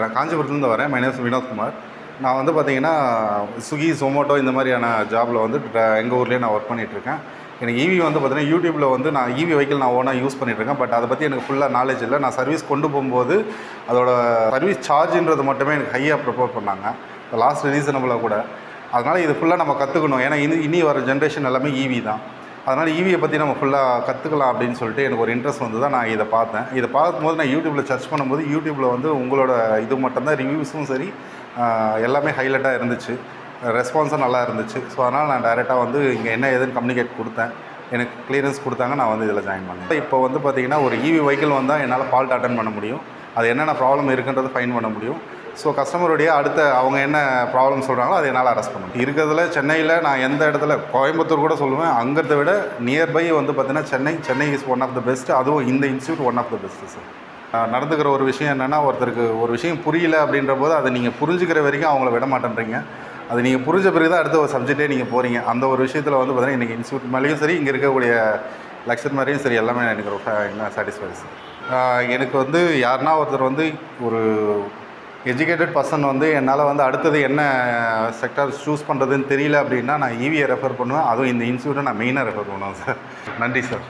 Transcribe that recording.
நான் காஞ்சிபுரத்துலேருந்து வரேன். My name is Vinodkumar. நான் வந்து பார்த்தீங்கன்னா, ஸ்விக்கி, ஜொமேட்டோ இந்த மாதிரியான ஜாபில் வந்து எங்கள் ஊர்லேயே நான் ஒர்க் பண்ணிகிட்ருக்கேன். எனக்கு ஈவி வந்து பார்த்தீங்கன்னா, யூடியூப்பில் வந்து நான் ஈவி வெஹிக்கிள் நான் ஓனாக யூஸ் பண்ணிகிட்ருக்கேன். பட் அதை பற்றி எனக்கு ஃபுல்லாக நாலேஜ் இல்லை. நான் சர்வீஸ் கொண்டு போகும்போது அதோட சர்வீஸ் சார்ஜுன்றது மட்டுமே எனக்கு ஹையாக ப்ரிப்பேர் பண்ணாங்க. லாஸ்ட் ரீசனபுளாக கூட. அதனால் இது ஃபுல்லாக நம்ம கற்றுக்கணும். ஏன்னா இனி வர ஜென்ரேஷன் எல்லாமே ஈவி தான். அதனால் ஈவியை பற்றி நம்ம ஃபுல்லாக கற்றுக்கலாம் அப்படின்னு சொல்லிட்டு எனக்கு ஒரு இன்ட்ரெஸ்ட் வந்து தான் நான் இதை பார்த்தேன். இதை பார்க்கும்போது நான் யூடியூப்பில் சர்ச் பண்ணும்போது யூடியூப்பில் வந்து உங்களோட இது மட்டும்தான் ரிவ்யூஸும் சரி எல்லாமே ஹைலைட்டாக இருந்துச்சு. ரெஸ்பான்ஸும் நல்லா இருந்துச்சு. ஸோ அதனால் நான் டைரெக்டாக வந்து இங்கே என்ன ஏதுன்னு கம்யூனிகேட் கொடுத்தேன். எனக்கு கிளியரன்ஸ் கொடுத்தாங்க. நான் வந்து இதில் ஜாயின் பண்ணேன். இப்போ வந்து பார்த்திங்கன்னா ஒரு ஈவி வெஹிக்கிள் வந்தால் என்னால் ஃபால்ட் அட்டன் பண்ண முடியும். அது என்னென்ன ப்ராப்ளம் இருக்குன்றது ஃபைன் பண்ண முடியும். ஸோ கஸ்டமருடைய அடுத்த அவங்க என்ன ப்ராப்ளம் சொல்கிறாங்களோ அதை என்னால் அரெஸ்ட் பண்ண முடியும். இருக்கிறதுல சென்னையில் நான் எந்த இடத்துல கோயம்புத்தூர் கூட சொல்லுவேன். அங்கிறத விட நியர்பை வந்து பார்த்திங்கன்னா Chennai is one of the best. அதுவும் இந்த institute one of the best sir. நடந்துக்கிற ஒரு விஷயம் என்னென்னா, ஒருத்தருக்கு ஒரு விஷயம் புரியல அப்படின்ற போது அதை நீங்கள் புரிஞ்சுக்கிற வரைக்கும் அவங்கள விட மாட்டேன்றீங்க. அது நீங்கள் புரிஞ்ச பிறகு தான் அடுத்த ஒரு சப்ஜெக்டே நீங்கள் போகிறீங்க. அந்த ஒரு விஷயத்தில் வந்து பார்த்திங்கன்னா இன்றைக்கி இன்ஸ்டியூட் மேலேயும் சரி, இங்கே இருக்கக்கூடிய லெக்சர் மாதிரியும் சரி, எல்லாமே எனக்கு ரொம்ப சாட்டிஸ்ஃபை சார். எனக்கு வந்து யாருன்னா ஒருத்தர் வந்து ஒரு எஜுகேட்டட் பர்சன் வந்து என்னால் வந்து அடுத்தது என்ன செக்டார் சூஸ் பண்ணுறதுன்னு தெரியல அப்படின்னா நான் ஈவியை ரெஃபர் பண்ணுவேன். அதுவும் இந்த இன்ஸ்டியூட்டை நான் மெயினாக ரெஃபர் பண்ணுவேன் சார். நன்றி சார்.